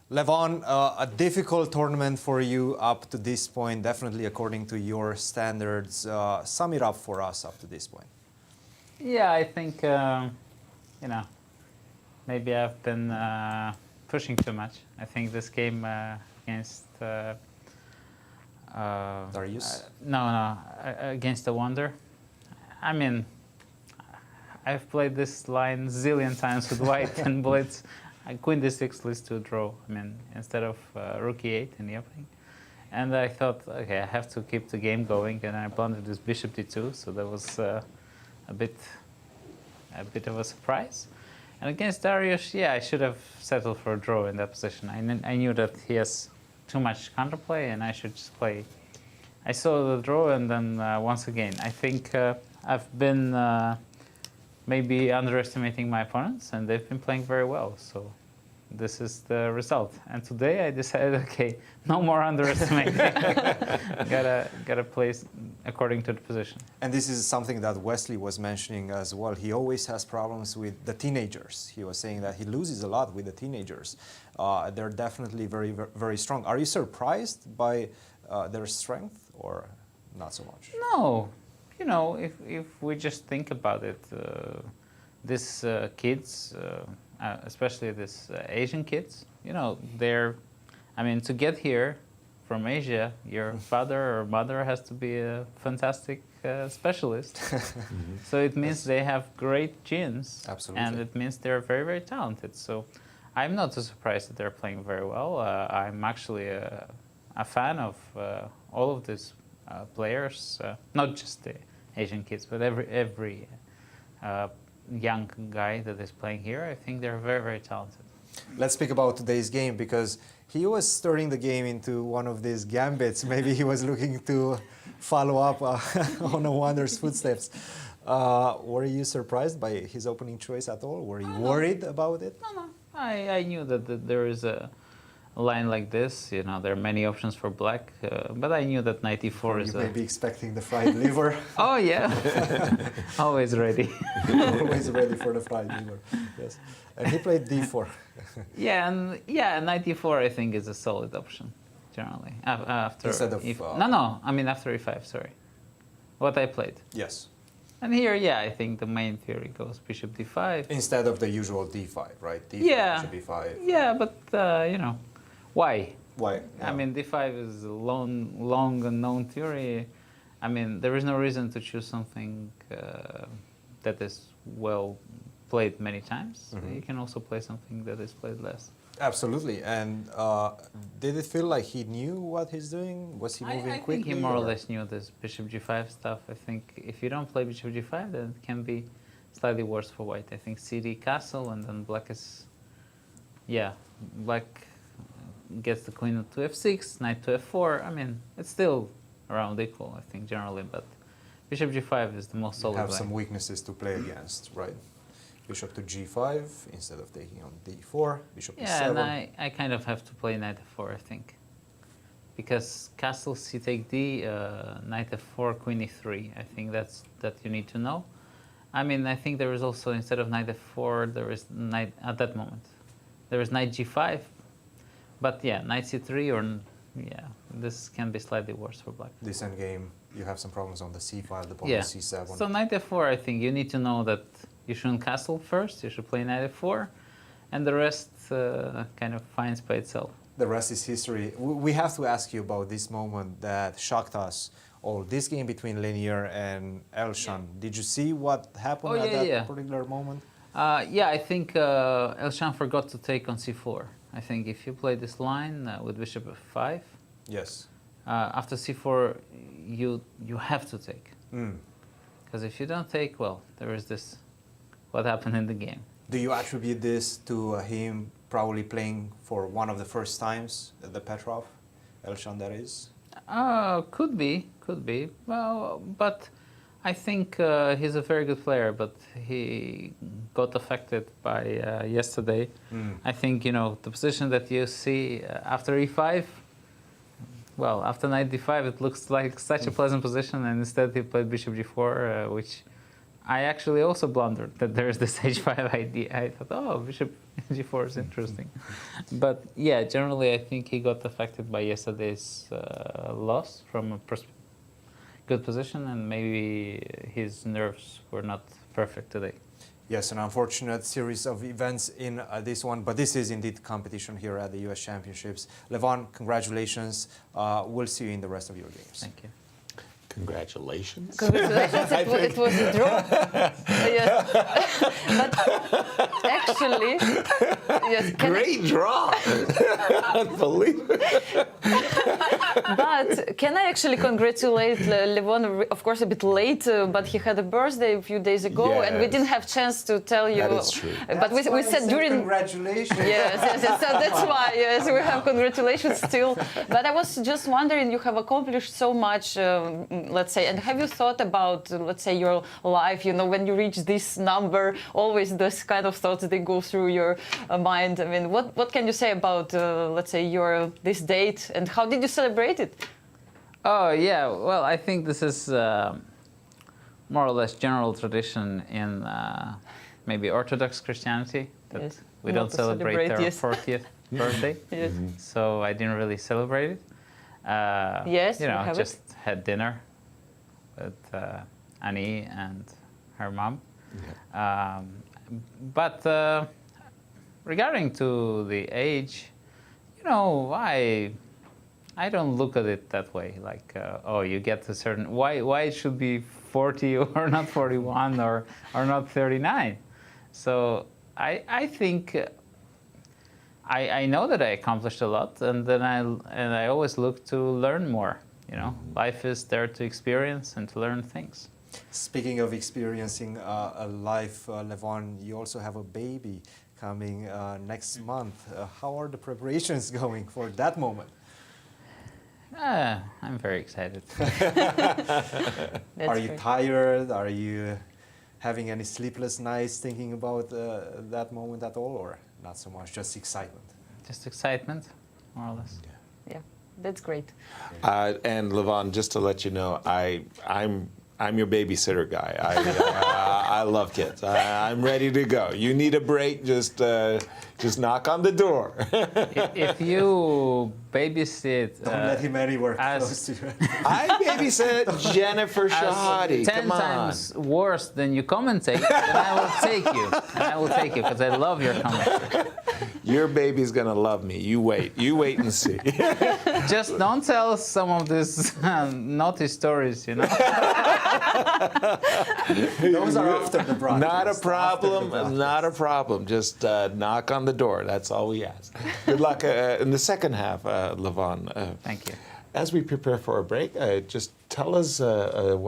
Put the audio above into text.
Levon, a difficult tournament for you up to this point, definitely according to your standards. Sum it up for us up to this point. Yeah, I think, maybe I've been pushing too much. I think this game against... Darius? Against the Wonder. I mean, I've played this line zillion times with white and blitz. Queen d6 leads to a draw, instead of rook e8 in the opening. And I thought, okay, I have to keep the game going, and I blundered this bishop d2, so that was a bit of a surprise. And against Darius, yeah, I should have settled for a draw in that position. I knew that he has too much counterplay, and I should just play. I saw the draw, and then once again, I think I've been maybe underestimating my opponents, and they've been playing very well. So this is the result. And today I decided, okay, no more underestimating. gotta play according to the position. And this is something that Wesley was mentioning as well. He always has problems with the teenagers. He was saying that he loses a lot with the teenagers. They're definitely very, very strong. Are you surprised by their strength, or not so much? No. If we just think about it, these kids, especially these Asian kids, they're, to get here from Asia, your father or mother has to be a fantastic specialist. So it means they have great genes. Absolutely. And it means they're very, very talented. So I'm not too surprised that they're playing very well. I'm actually a fan of all of these players, not just the Asian kids, but every young guy that is playing here. I think they're very, very talented. Let's speak about today's game, because he was turning the game into one of these gambits. Maybe he was looking to follow up on a Wonder's footsteps. Were you surprised by his opening choice at all? Were you worried about it? No. I knew that there is a line like this. There are many options for black, but I knew that knight e4 is. You may be expecting the fried liver. Oh yeah, always ready. Always ready for the fried liver. Yes, and he played d4. Knight e4 I think is a solid option generally. After instead of after e5. Sorry, what I played. Yes. And here, I think the main theory goes bishop d5 instead of the usual d5, right? D5, bishop e5. Yeah, but why? Why? Yeah. D5 is a long unknown theory. There is no reason to choose something that is well played many times. You can also play something that is played less. Absolutely. And did it feel like he knew what he's doing? Was he moving quickly? I think he more or less knew this bishop g5 stuff. I think if you don't play bishop g5, then it can be slightly worse for white. I think cd castle, and then black is... black gets the queen to f6, knight to f4. It's still around equal, I think, generally, but bishop g5 is the most solid line. You have some weaknesses to play against, right? Bishop to g5 instead of taking on d4, bishop to e7. Yeah, and I kind of have to play knight f4, I think. Because castle c take d, knight f4, queen e3. I think that you need to know. I think there is also, instead of knight f4, there is knight, at that moment, there is knight g5. But knight c3 or, this can be slightly worse for black. This endgame, you have some problems on the c file, the pawn c7. So knight f4, I think you need to know that you shouldn't castle first, you should play knight f4, and the rest kind of finds by itself. The rest is history. We have to ask you about this moment that shocked us all. This game between Lenier and Elshan. Did you see what happened at that particular moment? I think Elshan forgot to take on c4. I think if you play this line with bishop f5, yes, after c4 you have to take. Because if you don't take, well, there is this, what happened in the game. Do you attribute this to him probably playing for one of the first times at the Petrov, Elshan that is? Could be. Well, but I think he's a very good player, but he got affected by yesterday. I think, the position that you see after e5, well, after knight d5, it looks like such a pleasant position, and instead he played bishop g4, which I actually also blundered that there's this h5 idea. I thought, oh, bishop g4 is interesting. But yeah, generally I think he got affected by yesterday's loss from a good position, and maybe his nerves were not perfect today. Yes, an unfortunate series of events in this one, but this is indeed competition here at the US Championships. Levon, congratulations. We'll see you in the rest of your games. Thank you. Congratulations. Congratulations, it was a draw. Yes. But actually, yes, Great draw. Unbelievable. But can I actually congratulate Levon? Of course, a bit late, but he had a birthday a few days ago, and we Yes. didn't have chance to tell you. That is true. But we said during. Congratulations. Yes. So that's why, yes, we have congratulations still. But I was just wondering, you have accomplished so much, let's say, and have you thought about, let's say, your life, when you reach this number, always this kind of thoughts, they go through your mind. I mean, what can you say about, let's say, this date, and how did you celebrate it? Oh, yeah. Well, I think this is more or less general tradition in maybe Orthodox Christianity, that Yes. we Not don't to celebrate their yes. 40th birthday. Yes. So I didn't really celebrate it. Yes, you we know, have just had dinner with Annie and her mom. Yeah. But regarding to the age, I don't look at it that way. Like, oh, you get to certain. Why it should be 40 or not 41 or not 39? So I think I know that I accomplished a lot, and then I always look to learn more. Life is there to experience and to learn things. Speaking of experiencing a life, Levon, you also have a baby coming next month. How are the preparations going for that moment? I'm very excited. Are you tired? Are you having any sleepless nights thinking about that moment at all, or not so much, just excitement? Just excitement, more or less. Yeah, that's great. And Levon, just to let you know, I'm your babysitter guy. I love kids. I'm ready to go. You need a break? Just knock on the door. If you babysit, Don't let him anywhere as- close to you. I babysit Jennifer as Shahadi. 10 Come on. times worse than you commentate, then I will take you. And I will take you because I love your commentary. Your baby's gonna love me. You wait. You wait and see. Just don't tell some of these naughty stories, Those are after the broadcast. Not a after the problem. broadcast. Not a problem. Just knock on the door. That's all we ask. Good luck in the second half, Levon. Thank you. As we prepare for a break, just tell us what